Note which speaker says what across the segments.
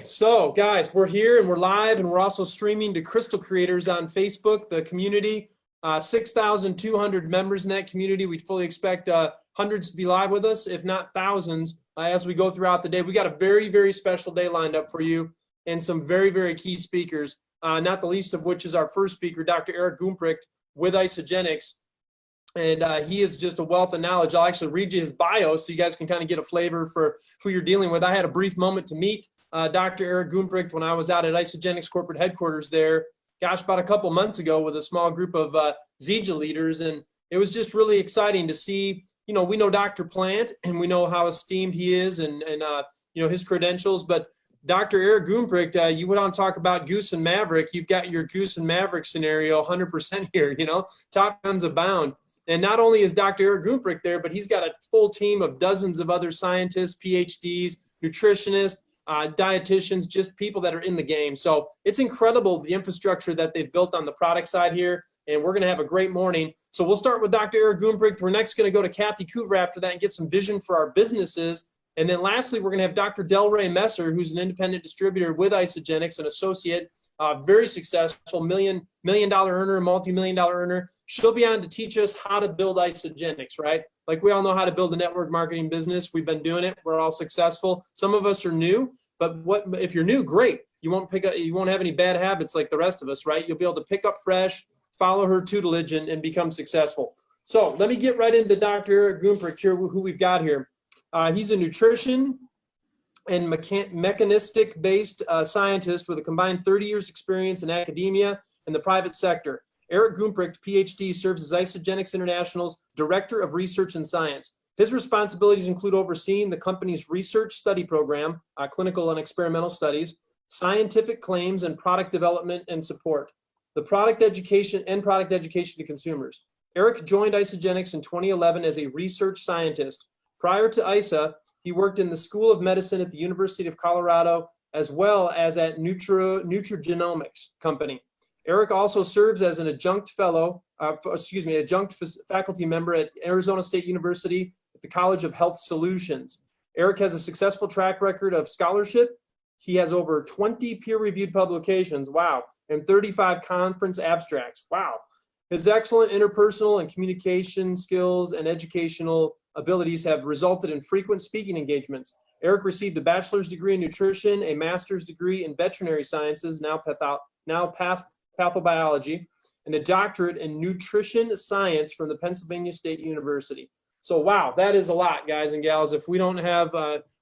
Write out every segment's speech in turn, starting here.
Speaker 1: so guys, we're here and we're live and we're also streaming to Crystal Creators on Facebook, the community, 6,200 members in that community. We fully expect hundreds to be live with us, if not thousands, as we go throughout the day. We got a very, very special day lined up for you and some very, very key speakers, not the least of which is our first speaker, Dr. Eric Gumprecht with Isagenix. And he is just a wealth of knowledge. I'll actually read you his bio so you guys can kind of get a flavor for who you're dealing with. I had a brief moment to meet Dr. Eric Gumprecht when I was out at Isagenix corporate headquarters there, gosh, about a couple months ago with a small group of Zija leaders. And it was just really exciting to see, you know, we know Dr. Plant and we know how esteemed he is and you know, his credentials. But Dr. Eric Gumprecht, you went on to talk about Goose and Maverick. You've got your Goose and Maverick scenario 100% here, you know, top guns abound. And not only is Dr. Eric Gumprecht there, but he's got a full team of dozens of other scientists, PhDs, nutritionists, dietitians, just people that are in the game. So it's incredible the infrastructure that they've built on the product side here. And we're going to have a great morning. So we'll start with Dr. Eric Gumprecht. We're next going to go to Kathy Coover after that and get some vision for our businesses. And then lastly, we're going to have Dr. Delray Messer, who's an independent distributor with Isagenix, an associate, very successful, million dollar earner, multi-million-dollar earner. She'll be on to teach us how to build Isagenix, right? Like we all know how to build a network marketing business. We've been doing it. We're all successful. Some of us are new, but if you're new, great. You won't have any bad habits like the rest of us, right? You'll be able to pick up fresh, follow her tutelage, and become successful. So let me get right into Dr. Eric Gumprecht here, who we've got here. He's a nutrition and mechanistic-based scientist with a combined 30 years experience in academia and the private sector. Eric Gumprecht, PhD, serves as Isagenix International's Director of Research and Science. His responsibilities include overseeing the company's research study program, clinical and experimental studies, scientific claims, and product development and support, the product education to consumers. Eric joined Isagenix in 2011 as a research scientist. Prior to ISA, he worked in the School of Medicine at the University of Colorado, as well as at Nutrigenomics Company. Eric also serves as an adjunct faculty member at Arizona State University at the College of Health Solutions. Eric has a successful track record of scholarship. He has over 20 peer-reviewed publications, wow, and 35 conference abstracts, wow. His excellent interpersonal and communication skills and educational abilities have resulted in frequent speaking engagements. Eric received a bachelor's degree in nutrition, a master's degree in veterinary sciences, now pathobiology, and a doctorate in nutrition science from the Pennsylvania State University. So wow, that is a lot, guys and gals. If we don't have,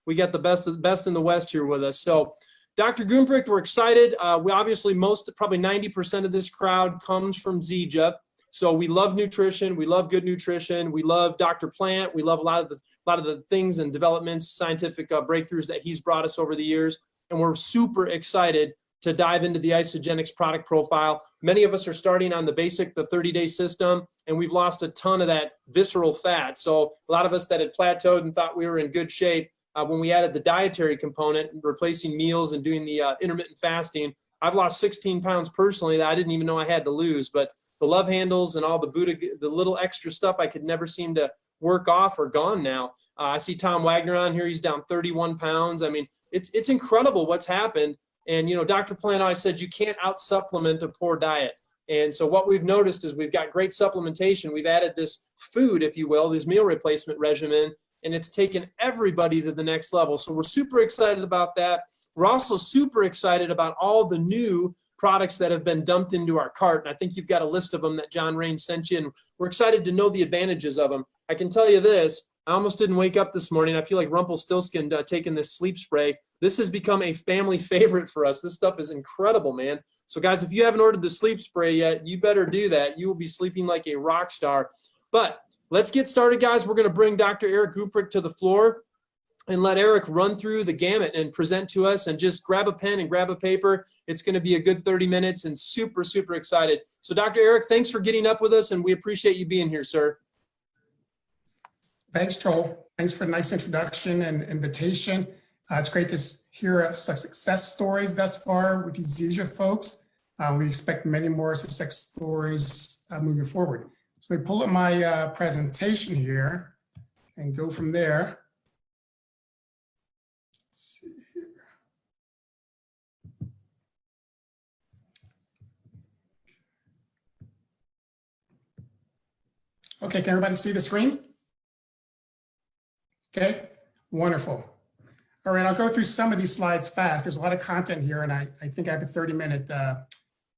Speaker 1: we got the best in the West here with us. So Dr. Gumprecht, we're excited. We obviously probably 90% of this crowd comes from Zija. So we love nutrition. We love good nutrition. We love Dr. Plant. We love a lot of the things and developments, scientific breakthroughs that he's brought us over the years. And we're super excited to dive into the Isagenix product profile. Many of us are starting on the 30-day system, and we've lost a ton of that visceral fat. So a lot of us that had plateaued and thought we were in good shape, when we added the dietary component, replacing meals and doing the intermittent fasting, I've lost 16 pounds personally that I didn't even know I had to lose. But the love handles and all the little extra stuff I could never seem to work off are gone now. I see Tom Wagner on here. He's down 31 pounds. I mean, it's incredible what's happened. And, you know, Dr. Plant always said you can't out-supplement a poor diet. And so what we've noticed is we've got great supplementation. We've added this food, if you will, this meal replacement regimen, and it's taken everybody to the next level. So we're super excited about that. We're also super excited about all the new products that have been dumped into our cart. And I think you've got a list of them that John Rain sent you, and we're excited to know the advantages of them. I can tell you this, I almost didn't wake up this morning. I feel like Rumpelstiltskin taking this sleep spray. This has become a family favorite for us. This stuff is incredible, man. So guys, if you haven't ordered the sleep spray yet, you better do that. You will be sleeping like a rock star. But let's get started, guys. We're going to bring Dr. Eric Gumprecht to the floor and let Eric run through the gamut and present to us, and just grab a pen and grab a paper. It's going to be a good 30 minutes and super, super excited. So Dr. Eric, thanks for getting up with us, and we appreciate you being here, sir.
Speaker 2: Thanks, Joel. Thanks for the nice introduction and invitation. It's great to hear success stories thus far with these Zija folks. We expect many more success stories moving forward. So let me pull up my presentation here and go from there. Okay, can everybody see the screen? Okay, wonderful. All right, I'll go through some of these slides fast. There's a lot of content here, and I think I have a 30-minute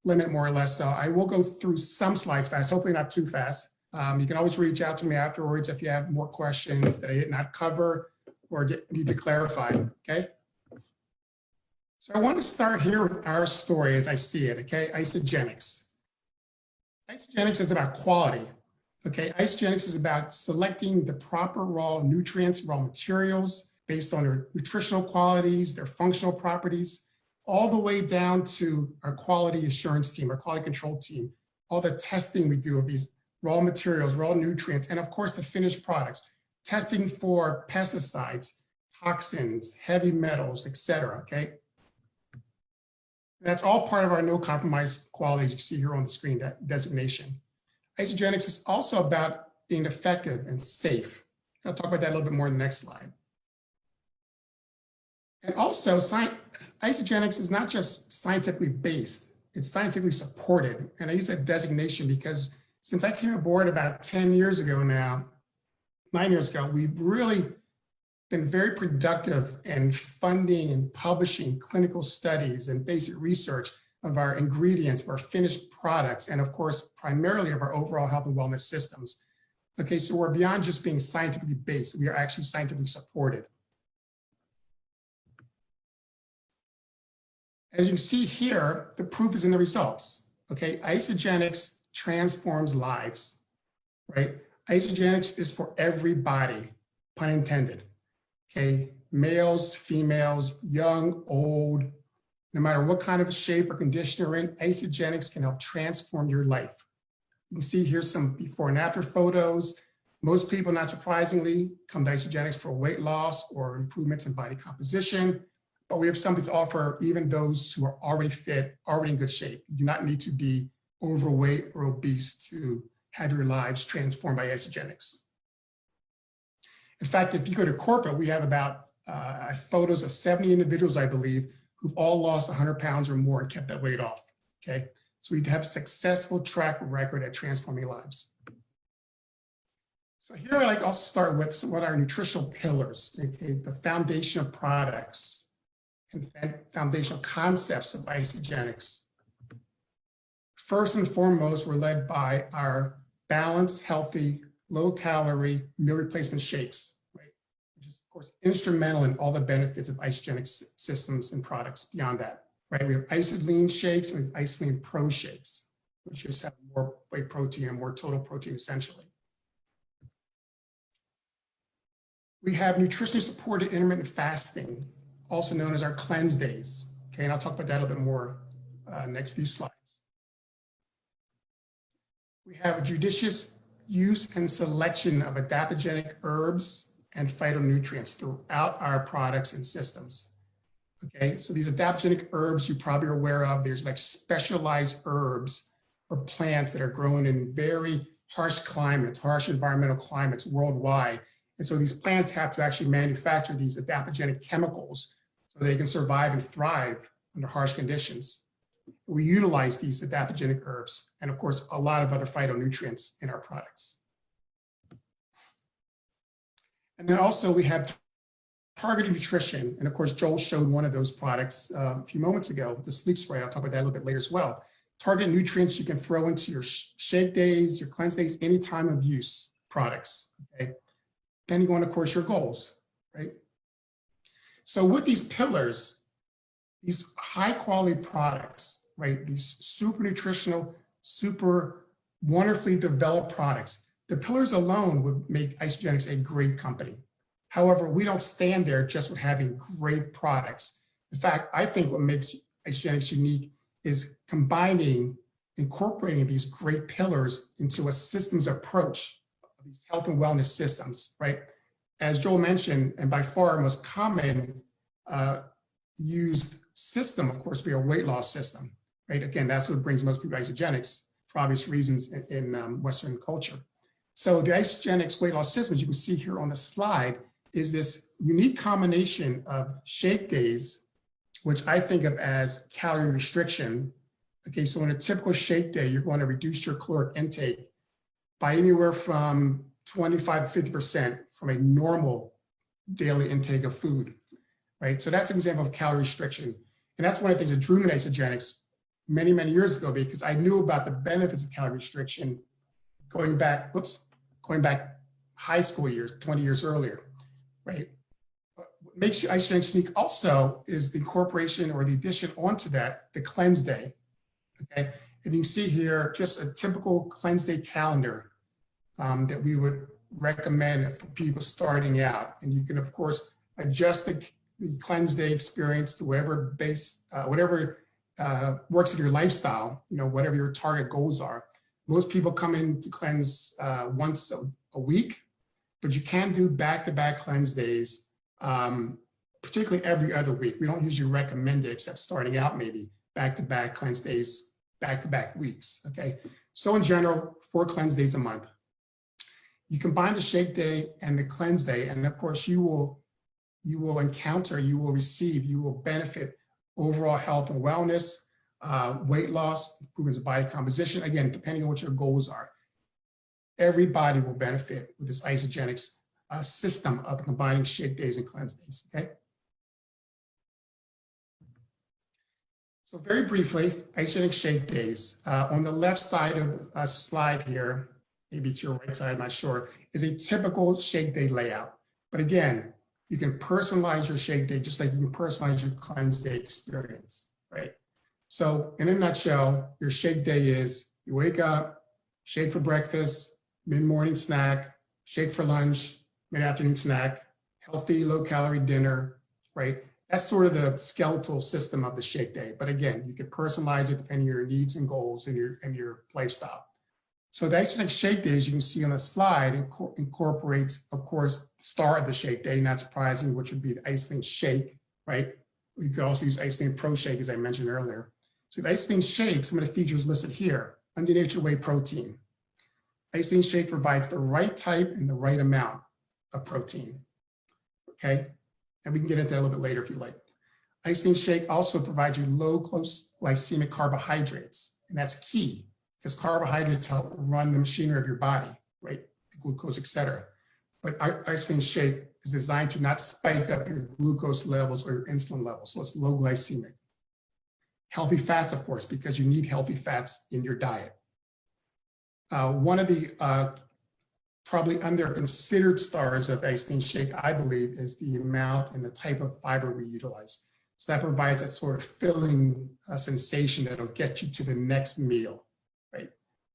Speaker 2: limit, more or less. So I will go through some slides fast, hopefully not too fast. You can always reach out to me afterwards if you have more questions that I did not cover or need to clarify, okay? So I want to start here with our story as I see it, okay? Isagenix. Isagenix is about quality, okay? Isagenix is about selecting the proper raw nutrients, raw materials based on their nutritional qualities, their functional properties, all the way down to our quality assurance team, our quality control team, all the testing we do of these raw materials, raw nutrients, and of course the finished products, testing for pesticides, toxins, heavy metals, etc. Okay? That's all part of our no compromise quality you see here on the screen, that designation. Isagenix is also about being effective and safe. I'll talk about that a little bit more in the next slide. And also, Isagenix is not just scientifically based, it's scientifically supported. And I use that designation because since I came aboard about 10 years ago now, 9 years ago, we've really been very productive in funding and publishing clinical studies and basic research of our ingredients, of our finished products, and of course, primarily of our overall health and wellness systems. Okay, so we're beyond just being scientifically based, we are actually scientifically supported. As you can see here, the proof is in the results. Okay, Isagenix transforms lives, right? Isagenix is for everybody, pun intended. Okay, males, females, young, old, no matter what kind of shape or condition you're in, Isagenix can help transform your life. You can see here some before and after photos. Most people, not surprisingly, come to Isagenix for weight loss or improvements in body composition. But we have something to offer even those who are already fit, already in good shape. You do not need to be overweight or obese to have your lives transformed by Isagenix. In fact, if you go to corporate, we have about photos of 70 individuals, I believe, who've all lost 100 pounds or more and kept that weight off, okay? So we have a successful track record at transforming lives. So here I like also start with what are our nutritional pillars, okay? The foundation of products and foundational concepts of Isagenix. First and foremost, we're led by our balanced, healthy, low-calorie meal replacement shakes, right? Which is, of course, instrumental in all the benefits of Isagenix systems and products beyond that, right? We have Isagenix shakes and we have Isagenix Pro shakes, which just have more whey protein and more total protein, essentially. We have nutritionally supported intermittent fasting, also known as our cleanse days. Okay, and I'll talk about that a little bit more next few slides. We have a judicious use and selection of adaptogenic herbs and phytonutrients throughout our products and systems. Okay, so these adaptogenic herbs you probably are aware of, there's like specialized herbs or plants that are grown in very harsh climates, harsh environmental climates worldwide. And so these plants have to actually manufacture these adaptogenic chemicals so they can survive and thrive under harsh conditions. We utilize these adaptogenic herbs and of course, a lot of other phytonutrients in our products. And then also we have targeted nutrition. And of course, Joel showed one of those products a few moments ago, the sleep spray. I'll talk about that a little bit later as well. Targeted nutrients you can throw into your shake days, your cleanse days, any time of use products, okay? Depending on, of course, your goals, right? So with these pillars, these high quality products, right? These super nutritional, super wonderfully developed products, the pillars alone would make Isagenix a great company. However, we don't stand there just with having great products. In fact, I think what makes Isagenix unique is incorporating these great pillars into a systems approach of these health and wellness systems, right? As Joel mentioned, and by far our most common used system, of course, be a weight loss system, right? Again, that's what brings most people to Isagenix for obvious reasons in Western culture. So the Isagenix weight loss system, as you can see here on the slide, is this unique combination of shake days, which I think of as calorie restriction. Okay, so in a typical shake day, you're going to reduce your caloric intake by anywhere from 25 to 50% from a normal daily intake of food, right? So that's an example of calorie restriction. And that's one of the things that drew me to Isagenix many, many years ago, because I knew about the benefits of calorie restriction going back high school years, 20 years earlier, right? What makes Isagenix unique also is the incorporation or the addition onto that, the cleanse day, okay? And you can see here just a typical cleanse day calendar that we would recommend for people starting out. And you can, of course, adjust the cleanse day experience to whatever works in your lifestyle, whatever your target goals are. Most people come in to cleanse once a week, but you can do back-to-back cleanse days, particularly every other week. We don't usually recommend it except starting out, maybe back-to-back cleanse days, back-to-back weeks, okay? So in general, 4 cleanse days a month. You combine the shake day and the cleanse day, and of course you will benefit overall health and wellness, weight loss, improvements of body composition, again, depending on what your goals are. Everybody will benefit with this Isagenix system of combining shake days and cleanse days, okay? So very briefly, Isagenix shake days. On the left side of a slide here, maybe it's your right side, I'm not sure, is a typical shake day layout. But again, you can personalize your shake day just like you can personalize your cleanse day experience, right? So in a nutshell, your shake day is you wake up, shake for breakfast, mid-morning snack, shake for lunch, mid-afternoon snack, healthy, low-calorie dinner, right? That's sort of the skeletal system of the shake day. But again, you can personalize it depending on your needs and goals and your lifestyle. So the Isagenix shake days, you can see on the slide, incorporates, of course, the star of the shake day, not surprising, which would be the Isagenix shake, right? You could also use Isagenix Pro Shake, as I mentioned earlier. So the Isagenix shake, some of the features listed here: under nature whey protein. Isagenix shake provides the right type and the right amount of protein, okay? And we can get into that a little bit later if you like. Isagenix shake also provides you low glycemic carbohydrates, and that's key, because carbohydrates help run the machinery of your body, right? The glucose, et cetera. But Isagenix shake is designed to not spike up your glucose levels or your insulin levels, so it's low glycemic. Healthy fats, of course, because you need healthy fats in your diet. One of the probably under-considered stars of Isagenix shake, I believe, is the amount and the type of fiber we utilize. So that provides that sort of filling sensation that'll get you to the next meal, right?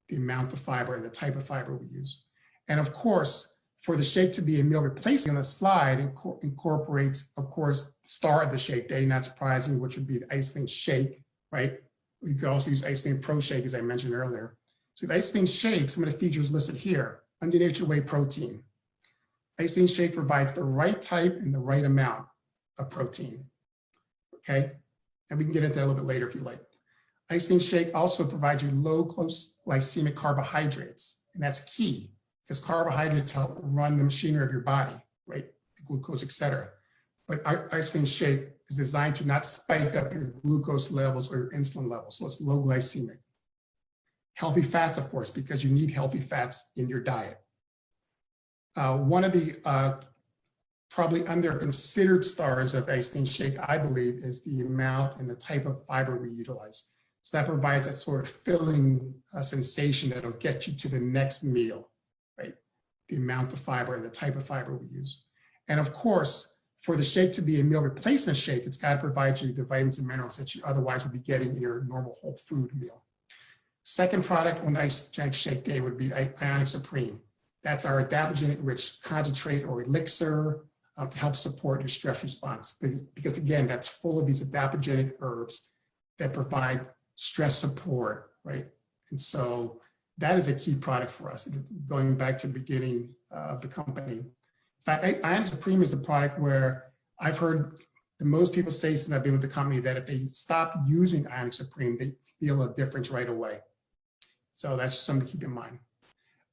Speaker 2: The amount of fiber and the type of fiber we use. And of course, for the shake to be a meal replacement, on the slide incorporates, of course, the star of the shake day, not surprising, which would be the Isagenix shake, right? You could also use Isagenix Pro Shake, as I mentioned earlier. So the Isagenix shake, some of the features listed here: under nature whey protein. Isagenix shake provides the right type and the right amount of protein, okay? And we can get into that a little bit later if you like. Isagenix shake also provides you low glycemic carbohydrates, and that's key, because carbohydrates help run the machinery of your body, right? The glucose, et cetera. But Isagenix shake is designed to not spike up your glucose levels or your insulin levels, so it's low glycemic. Healthy fats, of course, because you need healthy fats in your diet. One of the probably under-considered stars of Isagenix shake, I believe, is the amount and the type of fiber we utilize. So that provides that sort of filling sensation that'll get you to the next meal, right? The amount of fiber and the type of fiber we use. And of course, for the shake to be a meal replacement shake, it's got to provide you the vitamins and minerals that you otherwise would be getting in your normal whole food meal. Second product on the Isagenix shake day would be Ionic Supreme. That's our adaptogenic-rich concentrate or elixir to help support your stress response. Because again, that's full of these adaptogenic herbs that provide stress support, right? And so that is a key product for us, going back to the beginning of the company. In fact, Ionic Supreme is the product where I've heard the most people say since I've been with the company that if they stop using Ionic Supreme, they feel a difference right away. So that's just something to keep in mind.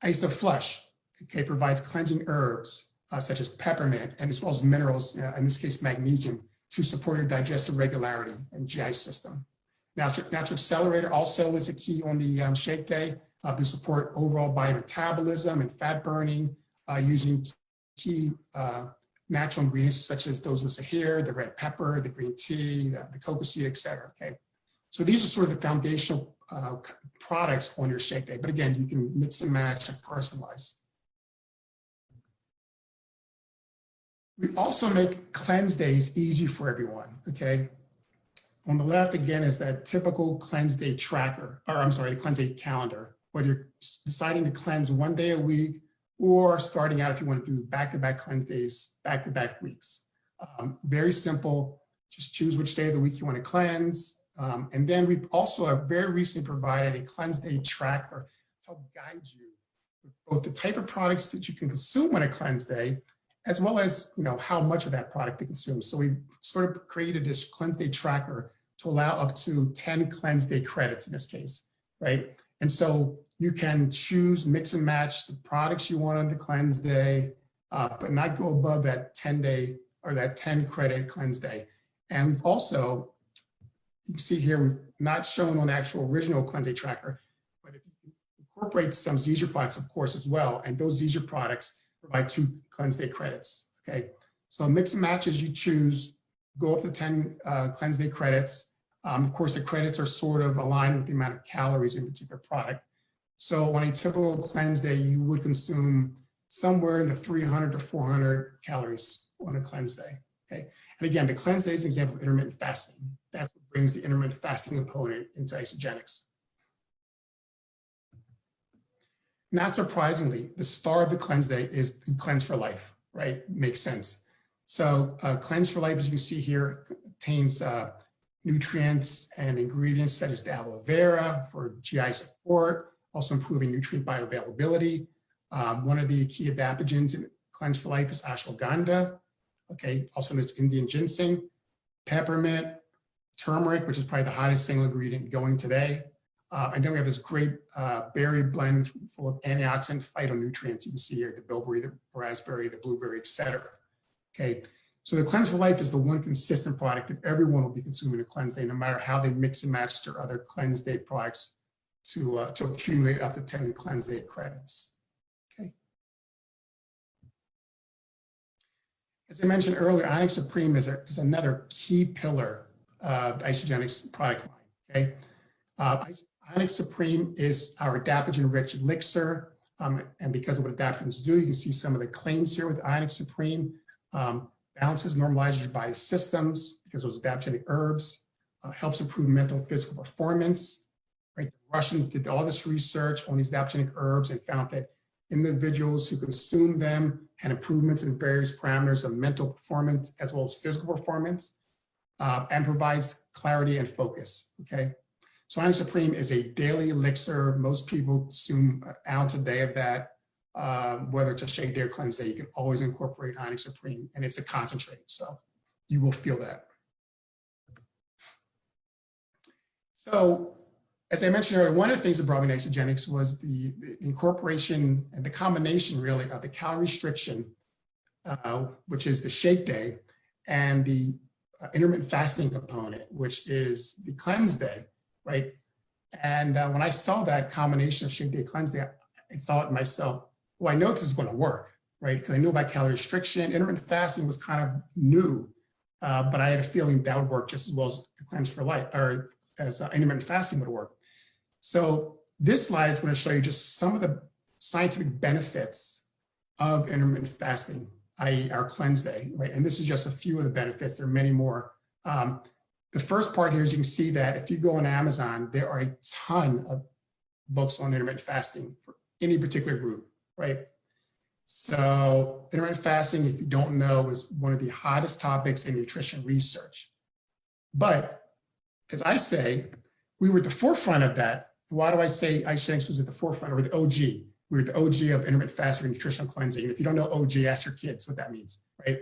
Speaker 2: Isa Flush, okay, provides cleansing herbs such as peppermint, and as well as minerals, in this case magnesium, to support your digestive regularity and GI system. Natural Accelerator also is a key on the shake day. to support overall body metabolism and fat burning using key natural ingredients such as those listed here, the red pepper, the green tea, the cocoa seed, et cetera, okay? So these are sort of the foundational products on your shake day. But again, you can mix and match and personalize. We also make cleanse days easy for everyone, okay? On the left, again, is that typical cleanse day tracker, or I'm sorry, the cleanse day calendar, whether you're deciding to cleanse one day a week or starting out if you want to do back-to-back cleanse days, back-to-back weeks. Very simple, just choose which day of the week you want to cleanse. And then we've also very recently provided a cleanse day tracker to help guide you with both the type of products that you can consume on a cleanse day, as well as how much of that product to consume. So we've sort of created this cleanse day tracker to allow up to 10 cleanse day credits in this case, right? And so you can choose, mix and match the products you want on the cleanse day, but not go above that 10-day or that 10 credit cleanse day. And we've also, you can see here, we've not shown on the actual original cleanse day tracker, but if you incorporate some Zizia products, of course, as well, and those Zizia products provide 2 cleanse day credits, okay? So mix and match as you choose, go up to 10 cleanse day credits. Of course, the credits are sort of aligned with the amount of calories in a particular product. So on a typical cleanse day, you would consume somewhere in the 300 to 400 calories on a cleanse day, okay? And again, the cleanse day is an example of intermittent fasting. That's what brings the intermittent fasting component into Isagenix. Not surprisingly, the star of the cleanse day is the Cleanse for Life, right? Makes sense. So Cleanse for Life, as you can see here, contains nutrients and ingredients such as the aloe vera for GI support, also improving nutrient bioavailability. One of the key adaptogens in Cleanse for Life is ashwagandha, okay, also known as Indian ginseng, peppermint, turmeric, which is probably the hottest single ingredient going today. And then we have this great berry blend full of antioxidant phytonutrients. You can see here the bilberry, the raspberry, the blueberry, et cetera. Okay, so the Cleanse for Life is the one consistent product that everyone will be consuming a cleanse day, no matter how they mix and match their other cleanse day products to accumulate up to 10 cleanse day credits. Okay. As I mentioned earlier, Isagenix Supreme is another key pillar of the Isagenix product line. Okay. Isagenix Supreme is our adaptogen-rich elixir, and because of what adaptogens do, you can see some of the claims here with Isagenix Supreme. Balances, normalizes your body's systems because those adaptogenic herbs, helps improve mental and physical performance. Right? The Russians did all this research on these adaptogenic herbs and found that individuals who consumed them had improvements in various parameters of mental performance as well as physical performance, and provides clarity and focus. Okay. So Isagenix Supreme is a daily elixir. Most people consume an ounce a day of that. Whether it's a shake day or cleanse day, you can always incorporate Isagenix Supreme, and it's a concentrate, so you will feel that. So, as I mentioned earlier, one of the things that brought me to Isagenix was the incorporation and the combination, really, of the calorie restriction, which is the shake day, and the intermittent fasting component, which is the cleanse day, right? And when I saw that combination of shake day, cleanse day, I thought to myself, well, I know this is going to work, right? Because I knew about calorie restriction. Intermittent fasting was kind of new, but I had a feeling that would work just as well as the Cleanse for Life, or as intermittent fasting would work. So this slide is going to show you just some of the scientific benefits of intermittent fasting, i.e. our cleanse day, right? And this is just a few of the benefits. There are many more. The first part here is you can see that if you go on Amazon, there are a ton of books on intermittent fasting for any particular group. Right. So intermittent fasting, if you don't know, is one of the hottest topics in nutrition research. But as I say, we were at the forefront of that. Why do I say Isagenix was at the forefront, or the OG? We were the OG of intermittent fasting and nutritional cleansing. And if you don't know OG, ask your kids what that means, right?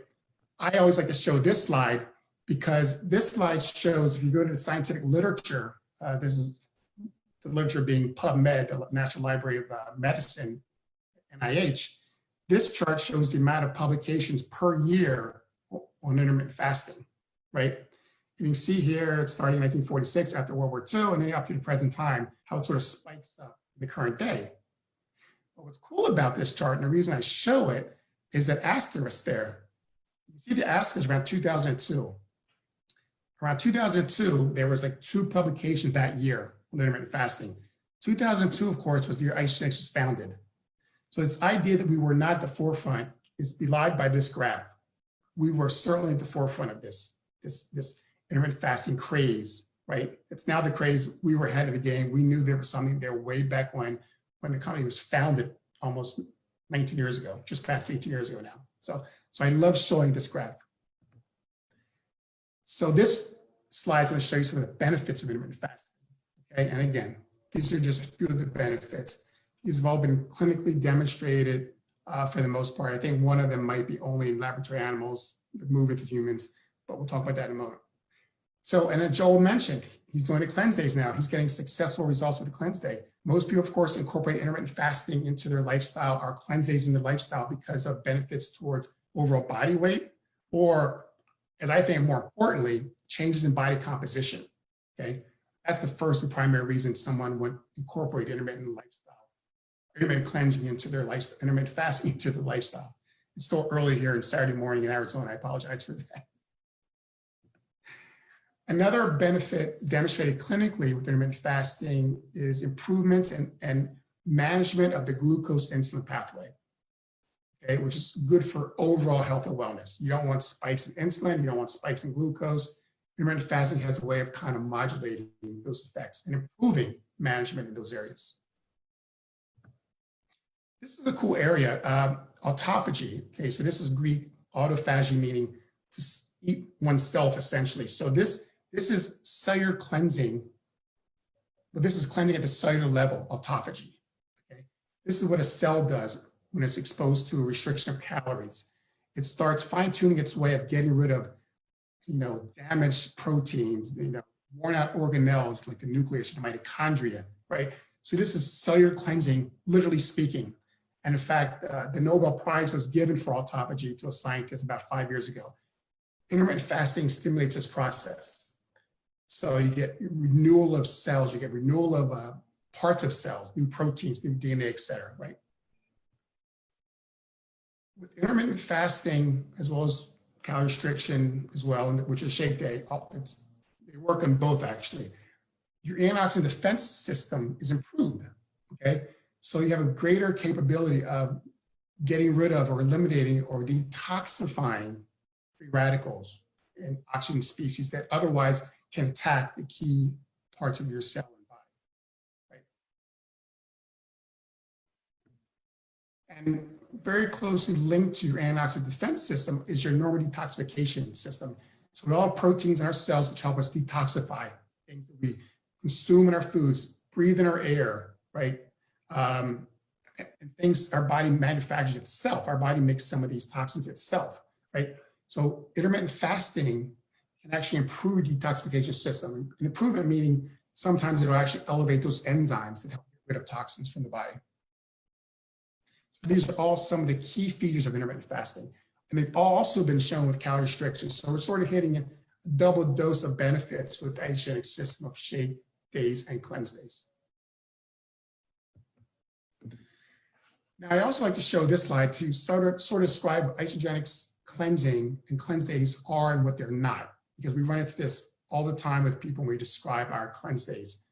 Speaker 2: I always like to show this slide because this slide shows, if you go to the scientific literature, this is the literature being PubMed, the National Library of Medicine, NIH, this chart shows the amount of publications per year on intermittent fasting, right? And you see here, it's starting in 1946 after World War II, and then up to the present time, how it sort of spikes up the current day. But what's cool about this chart, and the reason I show it, is that asterisk there. You see the asterisk around 2002. Around 2002, there was like 2 publications that year on intermittent fasting. 2002, of course, was the year Isagenix was founded. So this idea that we were not at the forefront is belied by this graph. We were certainly at the forefront of this intermittent fasting craze, right? It's now the craze. We were ahead of the game. We knew there was something there way back when the company was founded almost 19 years ago, just past 18 years ago now. So I love showing this graph. So this slide is going to show you some of the benefits of intermittent fasting. Okay, and again, these are just a few of the benefits. These have all been clinically demonstrated for the most part. I think one of them might be only in laboratory animals that move into humans, but we'll talk about that in a moment. So, and as Joel mentioned, he's doing the cleanse days now. He's getting successful results with the cleanse day. Most people, of course, incorporate intermittent fasting into their lifestyle, or cleanse days in their lifestyle, because of benefits towards overall body weight, or, as I think more importantly, changes in body composition. Okay, that's the first and primary reason someone would incorporate intermittent cleansing into their lifestyle, intermittent fasting into the lifestyle. It's still early here in Saturday morning in Arizona. I apologize for that. Another benefit demonstrated clinically with intermittent fasting is improvements and management of the glucose insulin pathway, okay, which is good for overall health and wellness. You don't want spikes in insulin, you don't want spikes in glucose. Intermittent fasting has a way of kind of modulating those effects and improving management in those areas. This is a cool area, autophagy. Okay, so this is Greek autophagy, meaning to eat oneself essentially. So this is cellular cleansing, but this is cleansing at the cellular level, autophagy. Okay, this is what a cell does when it's exposed to a restriction of calories. It starts fine-tuning its way of getting rid of, damaged proteins, worn out organelles like the nucleus, the mitochondria, right? So this is cellular cleansing, literally speaking. And in fact, the Nobel Prize was given for autophagy to a scientist about 5 years ago. Intermittent fasting stimulates this process. So you get renewal of cells, you get renewal of parts of cells, new proteins, new DNA, et cetera, right? With intermittent fasting, as well as calorie restriction as well, which is shake day, they work on both actually. Your antioxidant defense system is improved, okay? So you have a greater capability of getting rid of or eliminating or detoxifying free radicals and oxygen species that otherwise can attack the key parts of your cell and body, right? And very closely linked to your antioxidant defense system is your normal detoxification system. So we all have proteins in our cells which help us detoxify things that we consume in our foods, breathe in our air, right? And things our body manufactures itself. Our body makes some of these toxins itself, right? So intermittent fasting can actually improve your detoxification system. And improvement meaning sometimes it'll actually elevate those enzymes that help get rid of toxins from the body. So these are all some of the key features of intermittent fasting. And they've also been shown with calorie restriction. So we're sort of hitting a double dose of benefits with the Isagenix system of shake days and cleanse days. Now, I also like to show this slide to sort of describe what Isagenix cleansing and cleanse days are and what they're not, because we run into this all the time with people when we describe our cleanse days,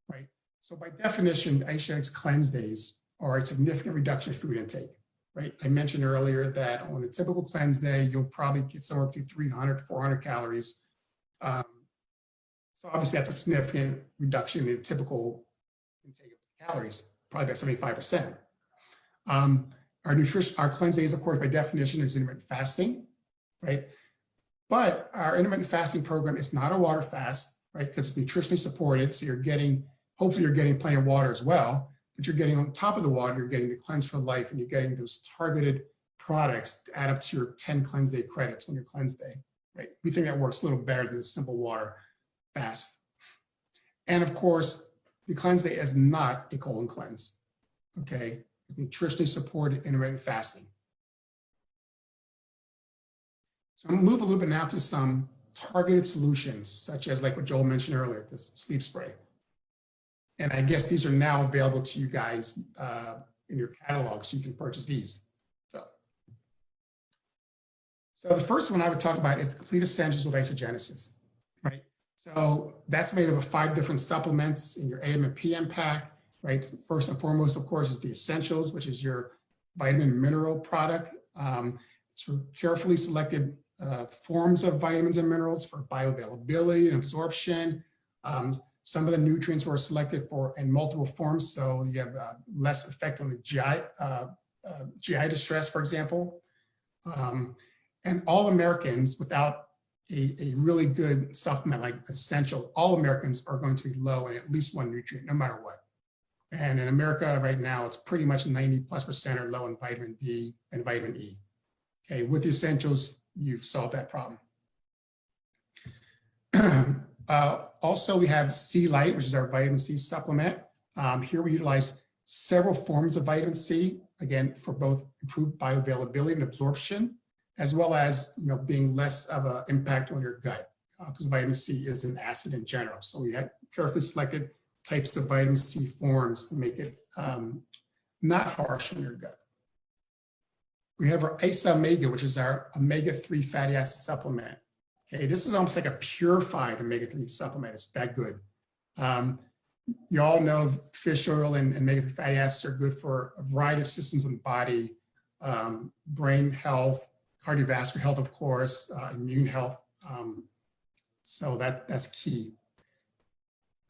Speaker 2: right? So by definition, Isagenix cleanse days are a significant reduction in food intake, right? I mentioned earlier that on a typical cleanse day, you'll probably get somewhere up to 300, 400 calories. So obviously that's a significant reduction in typical intake of calories, probably by 75%. Our cleanse days, of course, by definition is intermittent fasting, right? But our intermittent fasting program is not a water fast, right? Because it's nutritionally supported. So hopefully you're getting plenty of water as well, but you're getting on top of the water, you're getting the Cleanse for Life, and you're getting those targeted products to add up to your 10 cleanse day credits on your cleanse day, right? We think that works a little better than a simple water fast. And of course, the cleanse day is not a colon cleanse, okay? It's nutritionally supported intermittent fasting. So I'm gonna move a little bit now to some targeted solutions, such as like what Joel mentioned earlier, this sleep spray. And I guess these are now available to you guys in your catalog, so you can purchase these. So the first one I would talk about is the Complete Essentials with Isagenesis, right? So that's made up of 5 different supplements in your AM and PM pack, right? First and foremost, of course, is the Essentials, which is your vitamin and mineral product. It's carefully selected forms of vitamins and minerals for bioavailability and absorption. Some of the nutrients were selected for in multiple forms, so you have less effect on the GI distress, for example. And all Americans, without a really good supplement like Essential, all Americans are going to be low in at least one nutrient, no matter what. And in America right now, it's pretty much 90+% are low in vitamin D and vitamin E. Okay, with the Essentials, you've solved that problem. Also, we have C Light, which is our vitamin C supplement. Here we utilize several forms of vitamin C, again, for both improved bioavailability and absorption, as well as being less of an impact on your gut, because vitamin C is an acid in general. So we had carefully selected types of vitamin C forms to make it not harsh on your gut. We have our Isa Omega, which is our omega-3 fatty acid supplement. Okay, this is almost like a purified omega-3 supplement. It's that good. You all know fish oil and omega-3 fatty acids are good for a variety of systems in the body, brain health, cardiovascular health, of course, immune health. So that's key.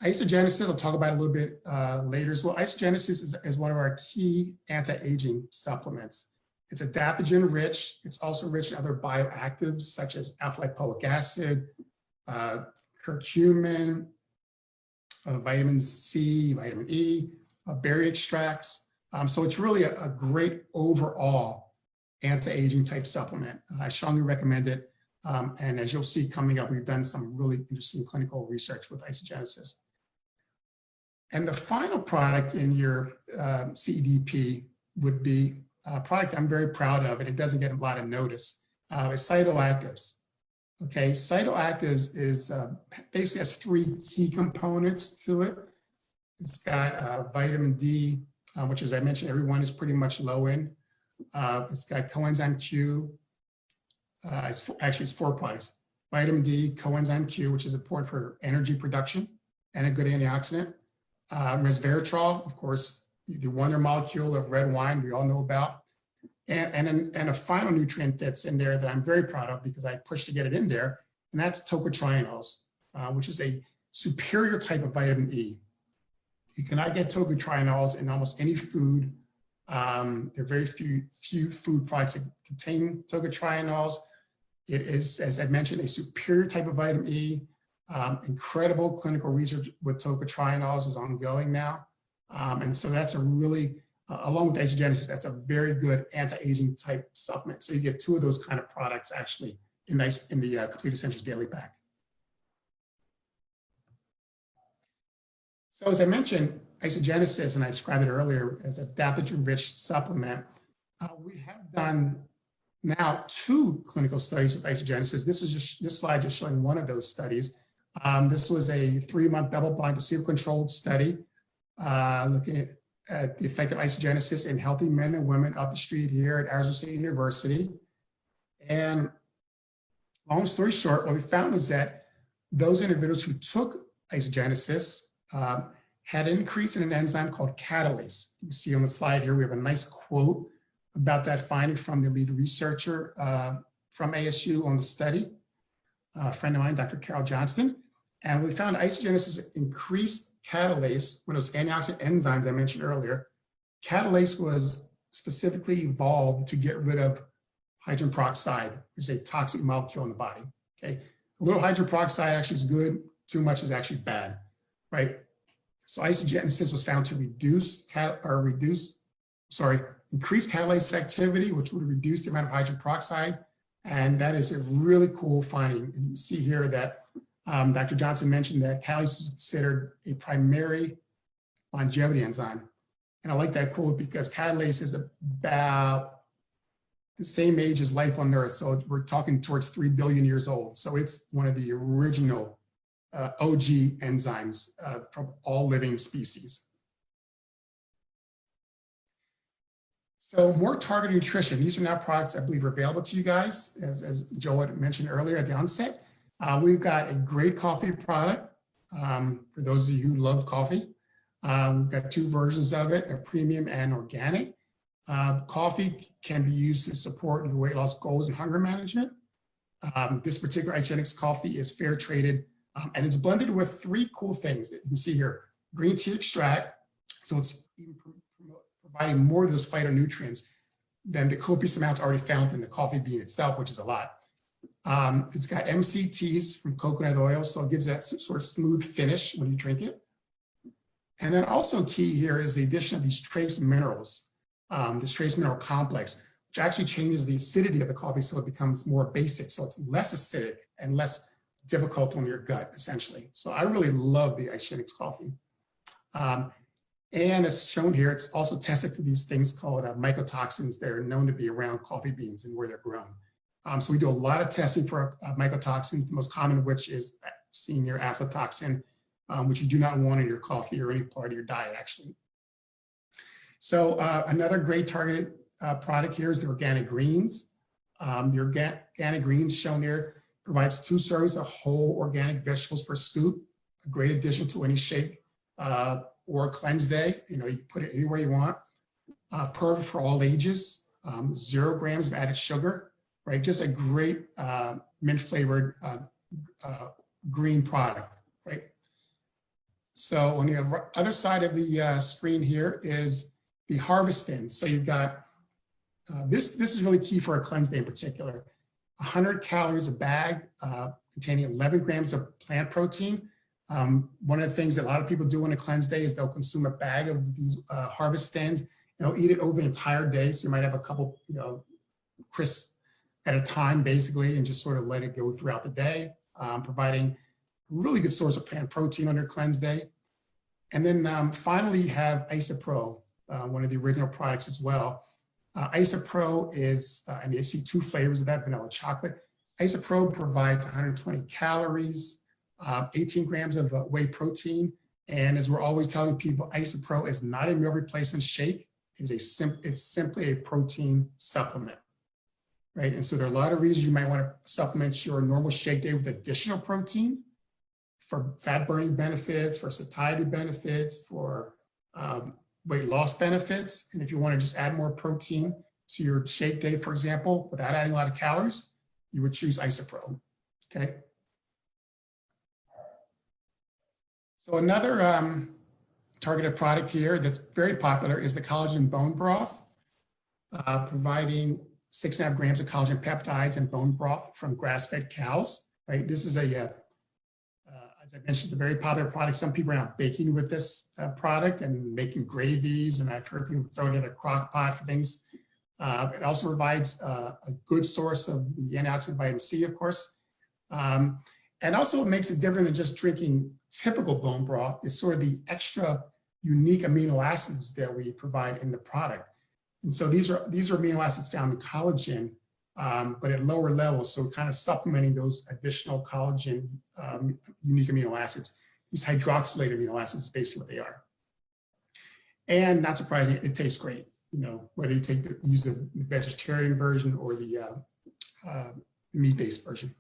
Speaker 2: Isagenesis, I'll talk about a little bit later as well. Isagenesis is one of our key anti-aging supplements. It's adaptogen rich. It's also rich in other bioactives such as alpha-lipoic acid, curcumin, vitamin C, vitamin E, berry extracts. So it's really a great overall anti-aging type supplement. I strongly recommend it. And as you'll see coming up, we've done some really interesting clinical research with Isagenesis. And the final product in your CEDP would be a product I'm very proud of, and it doesn't get a lot of notice, is Cytoactives. Okay, Cytoactives is basically has 3 key components to it. It's got vitamin D, which, as I mentioned, everyone is pretty much low in. It's got coenzyme Q. It's 4 products: vitamin D, coenzyme Q, which is important for energy production and a good antioxidant. Resveratrol, of course, the wonder molecule of red wine we all know about. And a final nutrient that's in there that I'm very proud of because I pushed to get it in there, and that's tocotrienols, which is a superior type of vitamin E. You cannot get tocotrienols in almost any food. There are very few food products that contain tocotrienols. It is, as I mentioned, a superior type of vitamin E. Incredible clinical research with tocotrienols is ongoing now. And so that's a really, along with Isagenesis, that's a very good anti-aging type supplement. So you get 2 of those kind of products actually in the Complete Essentials Daily Pack. So as I mentioned, Isagenesis, and I described it earlier as a adaptogen-rich supplement. We have done now 2 clinical studies with Isagenesis. This slide just showing one of those studies. This was a 3-month double-blind placebo-controlled study looking at the effect of Isagenesis in healthy men and women up the street here at Arizona State University. And long story short, what we found was that those individuals who took Isagenesis had an increase in an enzyme called catalase. You see on the slide here, we have a nice quote about that finding from the lead researcher from ASU on the study, a friend of mine, Dr. Carol Johnston. And we found Isagenesis increased catalase, one of those antioxidant enzymes I mentioned earlier. Catalase was specifically evolved to get rid of hydrogen peroxide, which is a toxic molecule in the body. Okay, a little hydrogen peroxide actually is good, too much is actually bad, right? So Isagenesis was found to increase catalase activity, which would reduce the amount of hydrogen peroxide. And that is a really cool finding. And you can see here that Dr. Johnson mentioned that catalase is considered a primary longevity enzyme. And I like that quote because catalase is about the same age as life on Earth. So we're talking towards 3 billion years old. So it's one of the original OG enzymes from all living species. So more targeted nutrition. These are now products I believe are available to you guys, as Joe had mentioned earlier at the onset. We've got a great coffee product for those of you who love coffee. We've got two versions of it, a premium and organic. Coffee can be used to support your weight loss goals and hunger management. This particular Isagenix coffee is fair traded, and it's blended with three cool things that you can see here. Green tea extract, so it's even providing more of those phytonutrients than the copious amounts already found in the coffee bean itself, which is a lot. It's got MCTs from coconut oil, so it gives that sort of smooth finish when you drink it. And then also key here is the addition of these trace minerals, this trace mineral complex, which actually changes the acidity of the coffee so it becomes more basic, so it's less acidic and less difficult on your gut, essentially. So I really love the Isagenix coffee. And as shown here, it's also tested for these things called mycotoxins that are known to be around coffee beans and where they're grown. So we do a lot of testing for mycotoxins, the most common of which is seen here, aflatoxin, which you do not want in your coffee or any part of your diet, actually. So another great targeted product here is the organic greens. The organic greens shown here provides 2 servings of whole organic vegetables per scoop, a great addition to any shake or a cleanse day. You know, you put it anywhere you want. Perfect for all ages. 0 grams of added sugar, right? Just a great mint flavored green product, right? So on the other side of the screen here is the harvesting. So you've got, this is really key for a cleanse day in particular. 100 calories a bag containing 11 grams of plant protein. One of the things that a lot of people do on a cleanse day is they'll consume a bag of these harvest stands and they'll eat it over the entire day. So you might have a couple, crisps at a time basically, and just sort of let it go throughout the day, providing really good source of plant protein on your cleanse day. And then finally you have Isopro, one of the original products as well. Isopro is, and you see 2 flavors of that, vanilla chocolate. Isopro provides 120 calories, 18 grams of whey protein. And as we're always telling people, Isopro is not a meal replacement shake. It's simply a protein supplement, right? And so there are a lot of reasons you might want to supplement your normal shake day with additional protein for fat burning benefits, for satiety benefits, for weight loss benefits. And if you want to just add more protein to your shake day, for example, without adding a lot of calories, you would choose Isopro, okay? So another targeted product here that's very popular is the collagen bone broth, providing 6.5 grams of collagen peptides and bone broth from grass-fed cows, right? This is as I mentioned, it's a very popular product. Some people are now baking with this product and making gravies, and I've heard people throw it in a crock pot for things. It also provides a good source of the antioxidant vitamin C, of course. And also it makes it different than just drinking typical bone broth. It's sort of the extra unique amino acids that we provide in the product. And so these are amino acids found in collagen, but at lower levels. So kind of supplementing those additional collagen unique amino acids. These hydroxylated amino acids is basically what they are. And not surprising, it tastes great. Whether you use the vegetarian version or the meat-based version.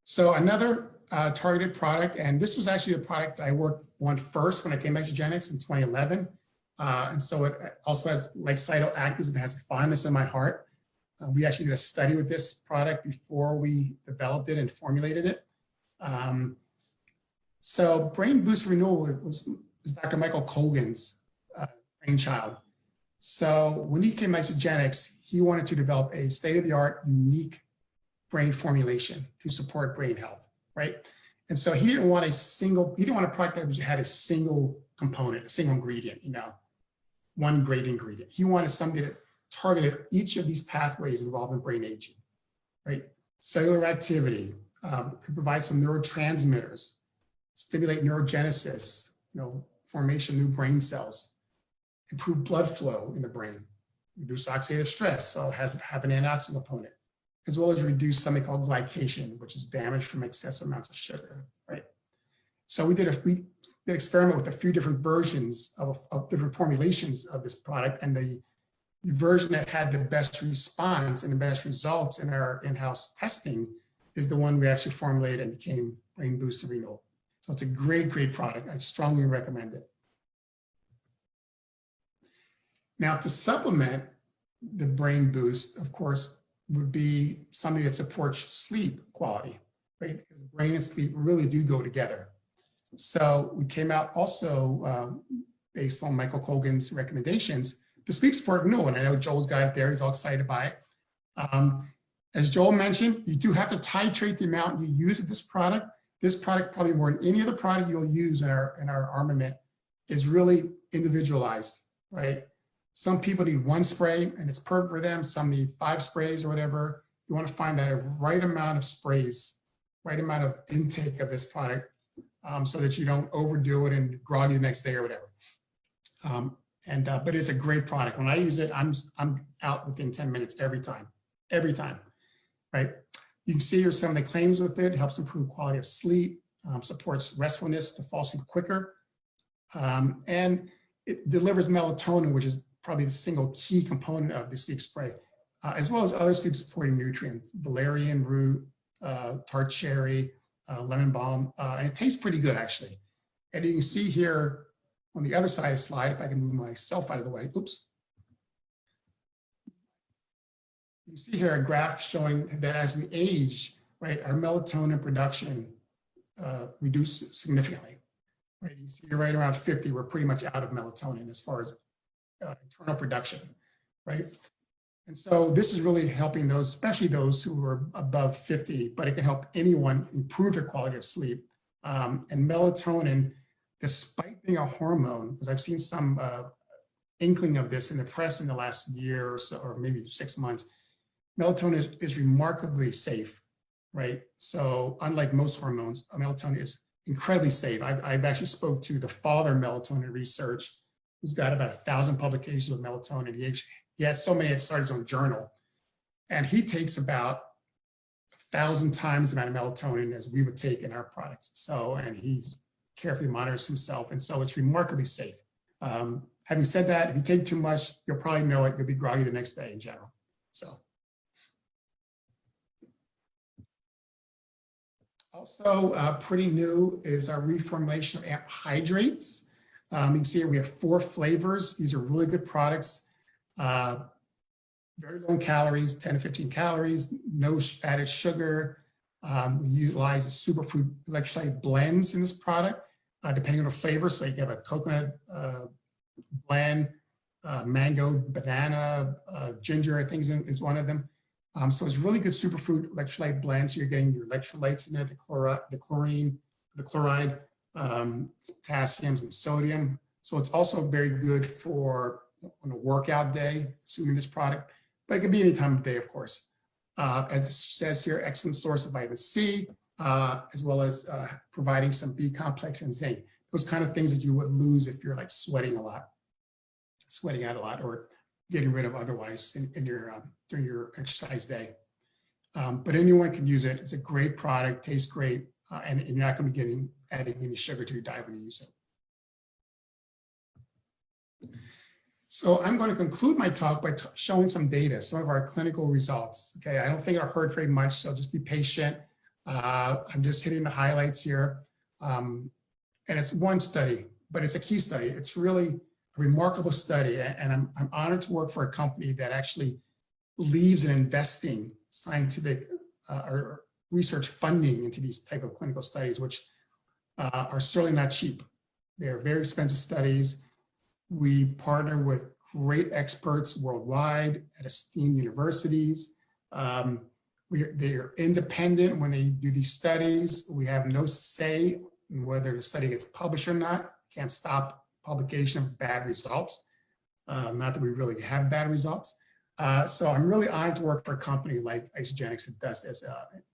Speaker 2: So another targeted product, and this was actually the product that I worked on first when I came to Isagenix in 2011. And so it also has like cytoactives and has a fondness in my heart. We actually did a study with this product before we developed it and formulated it. So Brain Boost Renewal was Dr. Michael Colgan's brainchild. So when he came to Isagenix, he wanted to develop a state-of-the-art, unique brain formulation to support brain health, right? And so he didn't want a product that had a single component, a single ingredient, one great ingredient. He wanted something that targeted each of these pathways involved in brain aging, right? Cellular activity, could provide some neurotransmitters, stimulate neurogenesis, formation of new brain cells, improve blood flow in the brain, reduce oxidative stress, so it has have an antioxidant component, as well as reduce something called glycation, which is damage from excessive amounts of sugar, right? So we did an experiment with a few different versions of different formulations of this product, and the version that had the best response and the best results in our in-house testing is the one we actually formulated and became Brain Boost Renal. So it's a great, great product. I strongly recommend it. Now, to supplement the Brain Boost, of course, would be something that supports sleep quality, right? Because brain and sleep really do go together. So we came out also based on Michael Colgan's recommendations, the sleep support renewal, and I know Joel's got it there. He's all excited by it. As Joel mentioned, you do have to titrate the amount you use of this product. This product, probably more than any other product you'll use in our armament, is really individualized, right? Some people need one spray and it's perfect for them. Some need 5 sprays or whatever. You want to find that right amount of sprays, right amount of intake of this product, so that you don't overdo it and groggy the next day or whatever. But it's a great product. When I use it, I'm out within 10 minutes every time, right? You can see here some of the claims with it. It helps improve quality of sleep, supports restfulness to fall asleep quicker, and it delivers melatonin, which is probably the single key component of the sleep spray, as well as other sleep supporting nutrients, valerian root, tart cherry, lemon balm, and it tastes pretty good actually. And you can see here on the other side of the slide, if I can move myself out of the way, oops. You see here a graph showing that as we age, right, our melatonin production reduces significantly. Right, you see right around 50, we're pretty much out of melatonin as far as internal production, right? And so this is really helping those, especially those who are above 50, but it can help anyone improve their quality of sleep. And melatonin, despite being a hormone, because I've seen some inkling of this in the press in the last year or so, or maybe 6 months, melatonin is remarkably safe, right? So unlike most hormones, melatonin is incredibly safe. I've actually spoke to the father of melatonin research, who's got about 1,000 publications with melatonin. He has so many, it started his own journal. And he takes about 1,000 times the amount of melatonin as we would take in our products. So, and he's carefully monitors himself. And so it's remarkably safe. Having said that, if you take too much, you'll probably know it. You'll be groggy the next day in general. So. Also pretty new is our reformulation of amp hydrates. You can see here we have 4 flavors. These are really good products. Very low in calories, 10 to 15 calories, no added sugar. We utilize superfood electrolyte blends in this product, depending on the flavor. So you can have a coconut blend, mango, banana, ginger, I think is one of them. So it's really good superfood electrolyte blend. So you're getting your electrolytes in there, the chlorine, the chloride, potassium, and sodium. So it's also very good for on a workout day, assuming this product, but it can be any time of day, of course. As it says here, excellent source of vitamin C, as well as providing some B complex and zinc. Those kind of things that you would lose if you're like sweating out a lot, or getting rid of otherwise in your during your exercise day. But anyone can use it. It's a great product, tastes great, and you're not going to be adding any sugar to your diet when you use it. So I'm going to conclude my talk by showing some data, some of our clinical results. Okay, I don't think I've heard very much, so just be patient. I'm just hitting the highlights here. And it's one study, but it's a key study. It's really a remarkable study, and I'm honored to work for a company that actually believes in investing scientific or research funding into these type of clinical studies, which are certainly not cheap. They're very expensive studies. We partner with great experts worldwide at esteemed universities. They are independent when they do these studies. We have no say in whether the study gets published or not. Can't stop publication of bad results. Not that we really have bad results. So I'm really honored to work for a company like Isagenix that does this.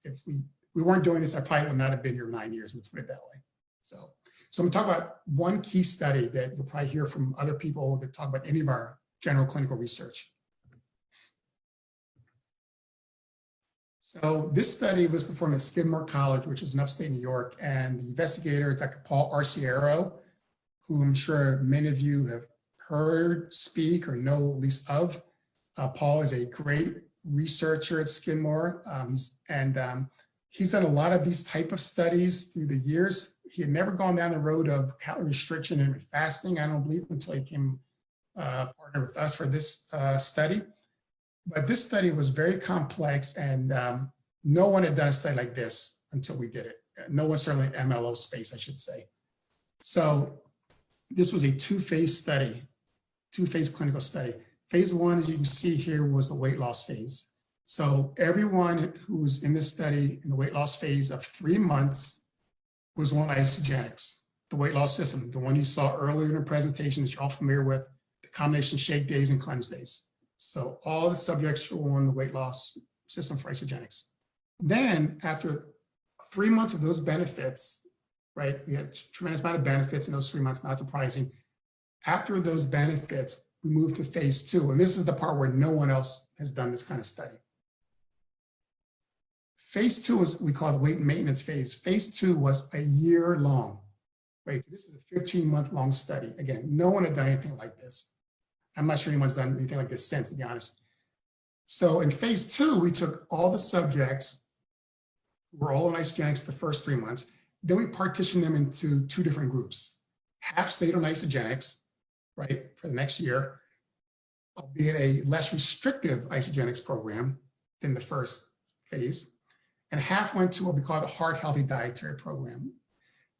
Speaker 2: If we weren't doing this, I probably would not have been here 9 years, let's put it that way. So I'm gonna talk about one key study that you'll probably hear from other people that talk about any of our general clinical research. So this study was performed at Skidmore College, which is in upstate New York, and the investigator, Dr. Paul Arciero, who I'm sure many of you have heard speak or know at least of. Paul is a great researcher at Skidmore. He's done a lot of these type of studies through the years. He had never gone down the road of calorie restriction and fasting, I don't believe, until he came partner with us for this study. But this study was very complex, and no one had done a study like this until we did it. No one, certainly in MLO space, I should say. So this was a two-phase study, two-phase clinical study. Phase one, as you can see here, was the weight loss phase. So everyone who was in this study in the weight loss phase of 3 months was on Isagenix, the weight loss system, the one you saw earlier in the presentation that you're all familiar with, the combination shake days and cleanse days. So all the subjects were on the weight loss system for Isagenix. Then after 3 months of those benefits, right, we had a tremendous amount of benefits in those 3 months, not surprising. After those benefits, we moved to phase two. And this is the part where no one else has done this kind of study. Phase two is, we call the weight maintenance phase. Phase two was a year long, right? So this is a 15-month-long study. Again, no one had done anything like this. I'm not sure anyone's done anything like this since, to be honest. So in phase two, we took all the subjects who were all on Isagenix the first 3 months. Then we partitioned them into two different groups. Half stayed on Isagenix, right, for the next year, albeit a less restrictive Isagenix program than the first phase. And half went to what we call the Heart Healthy Dietary Program.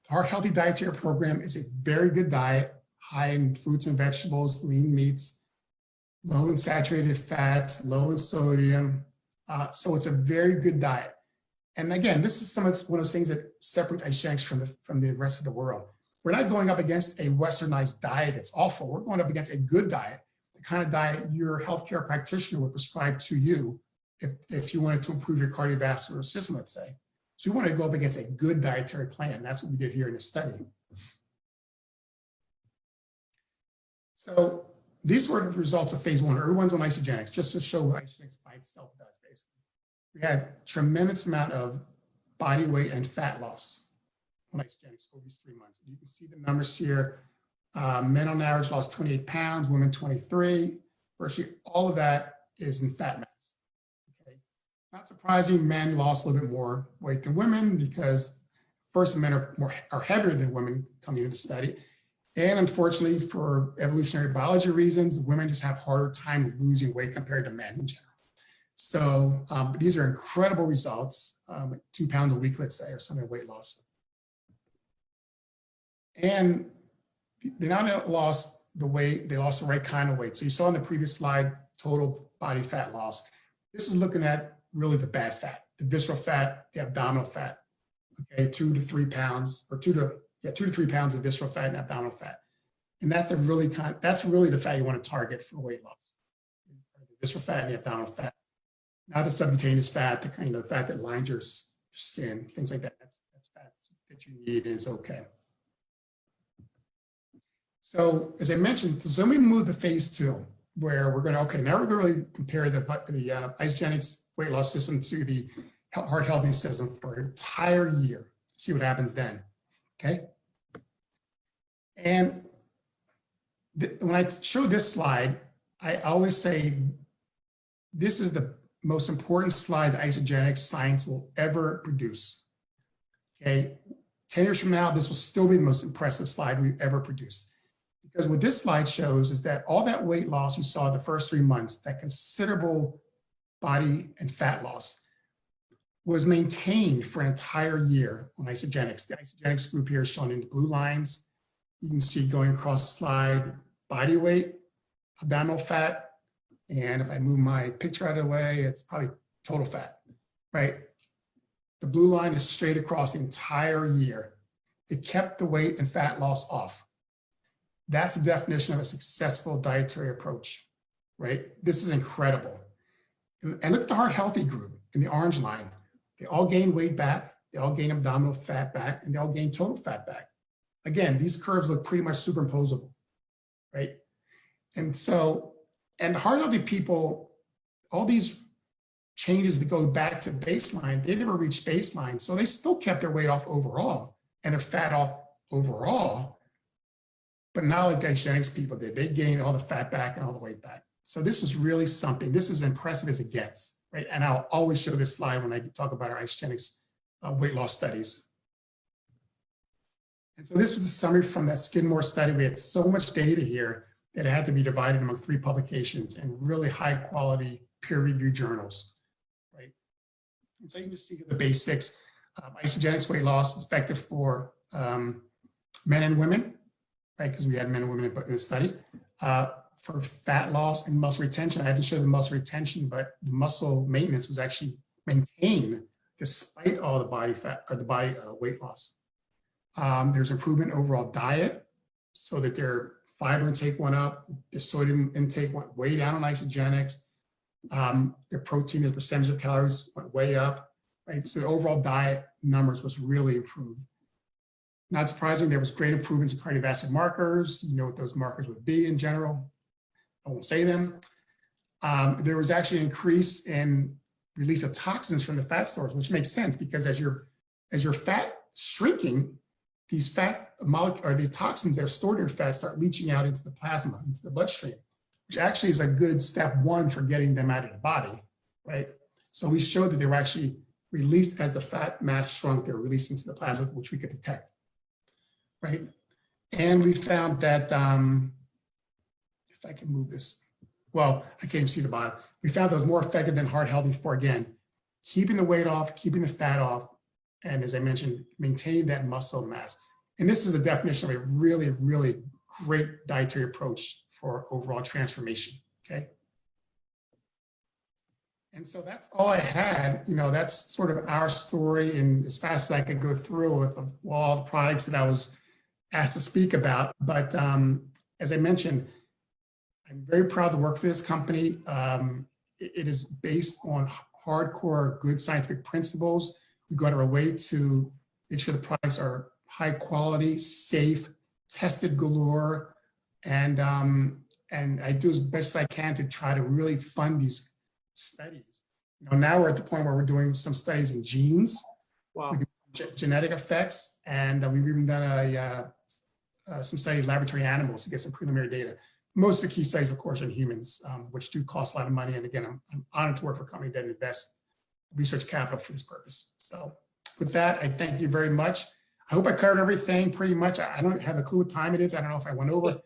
Speaker 2: The Heart Healthy Dietary Program is a very good diet, high in fruits and vegetables, lean meats, low in saturated fats, low in sodium. So it's a very good diet. And again, this is one of those things that separates Isagenix from the rest of the world. We're not going up against a westernized diet that's awful. We're going up against a good diet, the kind of diet your healthcare practitioner would prescribe to you if you wanted to improve your cardiovascular system, let's say. So we want to go up against a good dietary plan. That's what we did here in this study. So these were the results of phase one. Everyone's on Isagenix, just to show what Isagenix by itself does, basically. We had tremendous amount of body weight and fat loss on Isagenix over these 3 months. You can see the numbers here. Men on average lost 28 pounds, women 23. Virtually all of that is in fat mass. Okay. Not surprising, men lost a little bit more weight than women because first, men are heavier than women coming into the study. And unfortunately, for evolutionary biology reasons, women just have a harder time losing weight compared to men in general. So these are incredible results, 2 pounds a week, let's say, or something weight loss. And they not only lost the weight, they lost the right kind of weight. So you saw in the previous slide, total body fat loss. This is looking at really the bad fat, the visceral fat, the abdominal fat, okay, 2 to 3 pounds, or 2 to 3 pounds of visceral fat and abdominal fat. And that's really the fat you want to target for weight loss, the visceral fat and the abdominal fat. Not the subcutaneous fat, the kind of fat that lines your skin, things like that. That's fat that you need and it's okay. So as I mentioned, so then we move to phase two, where we're going to, okay, now we're going to really compare the Isagenix weight loss system to the heart healthy system for an entire year. See what happens then, okay? And when I show this slide, I always say this is the most important slide that Isagenix Science will ever produce, okay? 10 years from now, this will still be the most impressive slide we've ever produced. Because what this slide shows is that all that weight loss you saw the first 3 months, that considerable body and fat loss, was maintained for an entire year on Isagenix. The Isagenix group here is shown in the blue lines. You can see going across the slide, body weight, abdominal fat, and if I move my picture out of the way, it's probably total fat, right? The blue line is straight across the entire year. It kept the weight and fat loss off. That's the definition of a successful dietary approach, right? This is incredible. And look at the heart healthy group in the orange line. They all gain weight back, they all gain abdominal fat back, and they all gain total fat back. Again, these curves look pretty much superimposable, right? And so, and the heart healthy people, all these changes that go back to baseline, they never reached baseline. So they still kept their weight off overall and their fat off overall, but not like the Isagenix people did. They gained all the fat back and all the weight back. So this was really something. This is impressive as it gets, right? And I'll always show this slide when I talk about our Isagenix weight loss studies. And so this was a summary from that Skidmore study. We had so much data here that it had to be divided among 3 publications and really high quality peer-reviewed journals, right? And so you can just see the basics. Isagenix weight loss is effective for men and women, right? Because we had men and women in the study. For fat loss and muscle retention, I didn't show the muscle retention, but the muscle maintenance was actually maintained despite all the body fat or the body weight loss. There's improvement in overall diet so that their fiber intake went up, their sodium intake went way down on Isagenix. Their protein as a percentage of calories went way up, right? So the overall diet numbers was really improved. Not surprising, there was great improvements in cardiovascular markers. You know what those markers would be in general. I won't say them. There was actually an increase in release of toxins from the fat stores, which makes sense because as your fat shrinking, these fat molecules or these toxins that are stored in your fat start leaching out into the plasma, into the bloodstream, which actually is a good step 1 for getting them out of the body, right? So we showed that they were actually released as the fat mass shrunk, they were released into the plasma, which we could detect, right? And we found that, if I can move this, well, I can't even see the bottom. We found that it was more effective than heart healthy for, again, keeping the weight off, keeping the fat off, and as I mentioned, maintain that muscle mass. And this is the definition of a really, really great dietary approach for overall transformation, okay? And so that's all I had. You know, that's sort of our story, and as fast as I could go through with all the products that I was asked to speak about. But as I mentioned, I'm very proud to work for this company. It is based on hardcore good scientific principles. We go out of our way to make sure the products are high quality, safe, tested galore, and I do as best as I can to try to really fund these studies. You know, now we're at the point where we're doing some studies in genes,
Speaker 1: Wow.
Speaker 2: Genetic effects, and we've even done some study in laboratory animals to get some preliminary data. Most of the key studies, of course, are in humans, which do cost a lot of money. And again, I'm honored to work for a company that invests research capital for this purpose. So with that, I thank you very much. I hope I covered everything pretty much. I don't have a clue what time it is. I don't know if I went over.